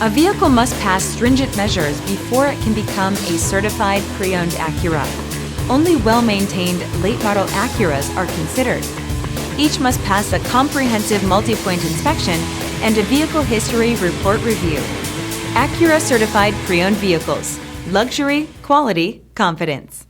A vehicle must pass stringent measures before it can become a certified pre-owned Acura. Only well-maintained late-model Acuras are considered. Each must pass a comprehensive multi-point inspection and a vehicle history report review. Acura Certified Pre-Owned Vehicles. Luxury, quality, confidence.